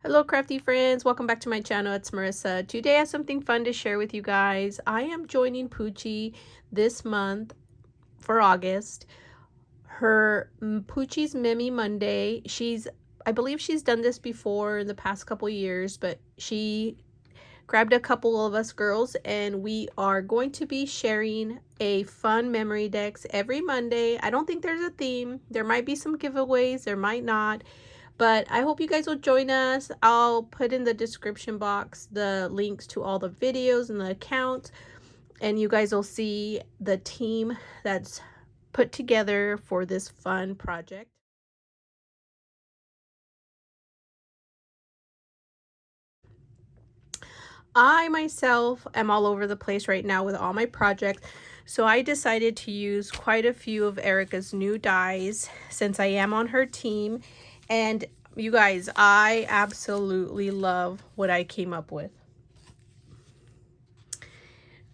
Hello crafty friends, welcome back to my channel. It's Marissa. Today I have something fun to share with you guys. I am joining Puchy this month for August. Her Puchy's Memy Monday. I believe she's done this before in the past couple years, but she grabbed a couple of us girls and we are going to be sharing a fun memory decks every Monday. I don't think there's a theme. There might be some giveaways, there might not. But I hope you guys will join us. I'll put in the description box the links to all the videos and the accounts. And you guys will see the team that's put together for this fun project. I myself am all over the place right now with all my projects. So I decided to use quite a few of Erica's new dies since I am on her team. And you guys, I absolutely love what I came up with.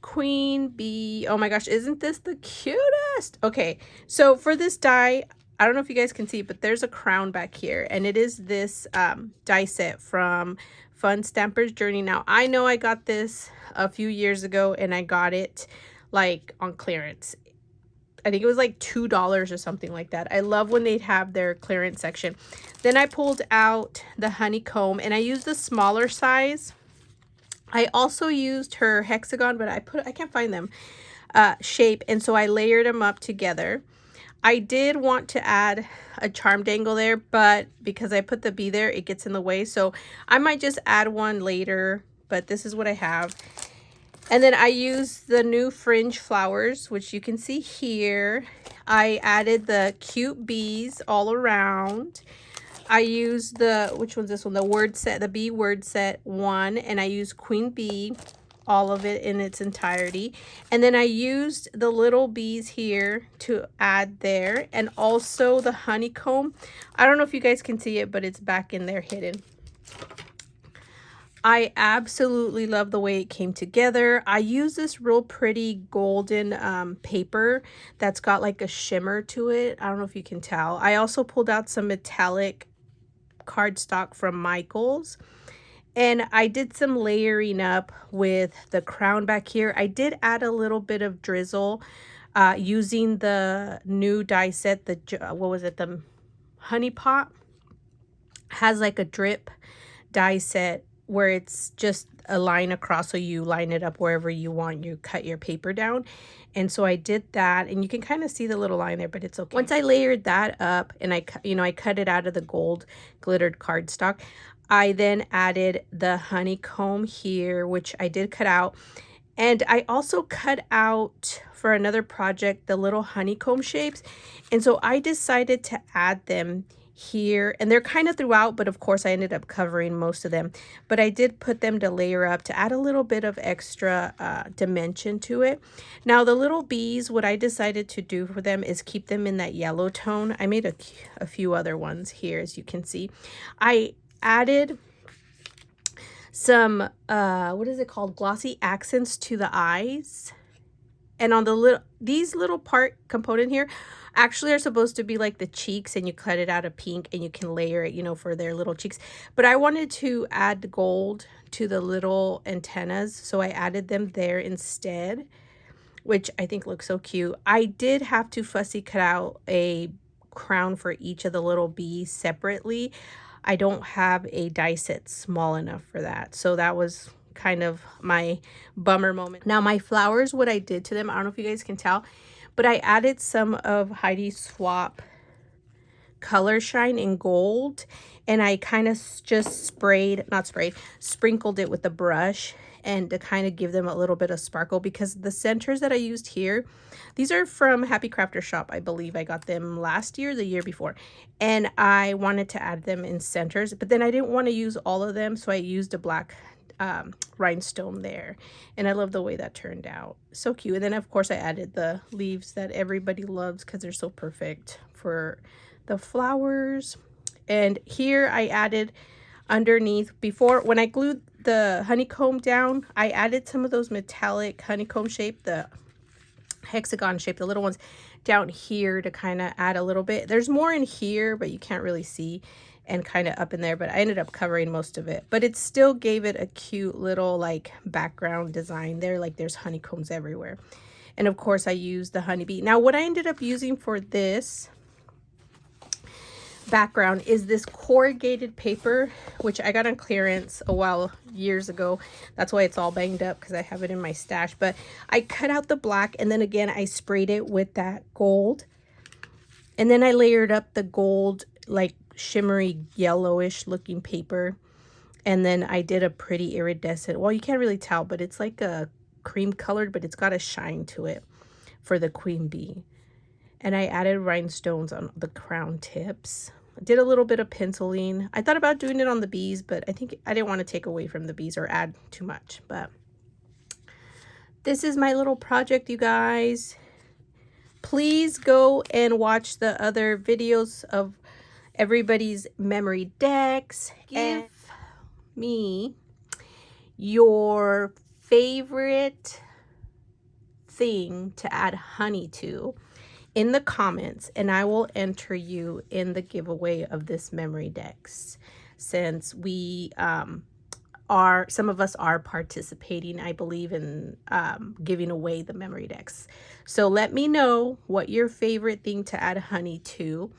Queen bee. Oh my gosh, isn't this the cutest? Okay, so for this die, I don't know if you guys can see, but there's a crown back here, and it is this die set from Fun Stamper's Journey. Now, I know I got this a few years ago, and I got it like on clearance. I think it was like $2 or something like that. I love when they have their clearance section. Then I pulled out the honeycomb, and I used the smaller size. I also used her hexagon, but I can't find them, shape, and so I layered them up together. I did want to add a charm dangle there, but because I put the bee there, it gets in the way, so I might just add one later, but this is what I have. And then I used the new fringe flowers, which you can see here. I added the cute bees all around. I used which one's this one? The word set, the bee word set 1, and I used queen bee, all of it in its entirety. And then I used the little bees here to add there, and also the honeycomb. I don't know if you guys can see it, but it's back in there hidden. I absolutely love the way it came together. I use this real pretty golden paper that's got like a shimmer to it. I don't know if you can tell. I also pulled out some metallic cardstock from Michael's, and I did some layering up with the crown back here. I did add a little bit of drizzle using the new die set, the what was it, the honey pot. Has like a drip die set where it's just a line across, so you line it up wherever you want, you cut your paper down. And so I did that, and you can kind of see the little line there, but it's okay. Once I layered that up and I cut it out of the gold glittered cardstock, I then added the honeycomb here, which I did cut out. And I also cut out for another project the little honeycomb shapes, and so I decided to add them here, and they're kind of throughout, but of course I ended up covering most of them, but I did put them to layer up to add a little bit of extra dimension to it. Now the little bees, what I decided to do for them is keep them in that yellow tone. I made a few other ones here, as you can see. I added some what is it called, glossy accents to the eyes, and on these little component here actually are supposed to be like the cheeks, and you cut it out of pink and you can layer it, for their little cheeks. But I wanted to add gold to the little antennas, so I added them there instead, which I think looks so cute. I did have to fussy cut out a crown for each of the little bees separately. I don't have a die set small enough for that, so that was kind of my bummer moment. Now my flowers, what I did to them, I don't know if you guys can tell, but I added some of Heidi Swap Color Shine in gold, and I kind of just sprinkled it with the brush, and to kind of give them a little bit of sparkle, because the centers that I used here, these are from Happy Crafter Shop. I believe I got them last year, the year before, and I wanted to add them in centers, but then I didn't want to use all of them, so I used a black rhinestone there, and I love the way that turned out. So cute. And then of course I added the leaves that everybody loves because they're so perfect for the flowers. And here I added underneath, before when I glued the honeycomb down, I added some of those metallic honeycomb shape, the hexagon shape, the little ones down here, to kind of add a little bit. There's more in here, but you can't really see. and kind of up in there, but I ended up covering most of it. But it still gave it a cute little like background design there, like there's honeycombs everywhere. And of course I used the honeybee. Now what I ended up using for this background is this corrugated paper, which I got on clearance years ago. That's why it's all banged up, because I have it in my stash. But I cut out the black, and then again I sprayed it with that gold, and then I layered up the gold like shimmery yellowish looking paper, and then I did a pretty iridescent, well, you can't really tell, but it's like a cream colored, but it's got a shine to it for the queen bee. And I added rhinestones on the crown tips. I did a little bit of penciling. I thought about doing it on the bees, but I think I didn't want to take away from the bees or add too much. But this is my little project, you guys. Please go and watch the other videos of everybody's memory decks. Give me your favorite thing to add honey to in the comments, and I will enter you in the giveaway of this memory decks, since we some of us are participating, I believe, in giving away the memory decks. So let me know what your favorite thing to add honey to,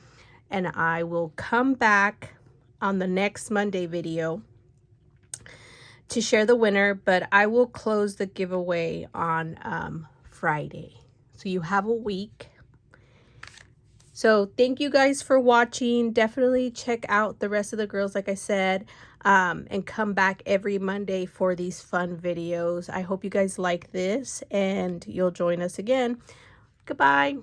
and I will come back on the next Monday video to share the winner, but I will close the giveaway on Friday. So you have a week. So thank you guys for watching. Definitely check out the rest of the girls, like I said, and come back every Monday for these fun videos. I hope you guys like this and you'll join us again. Goodbye.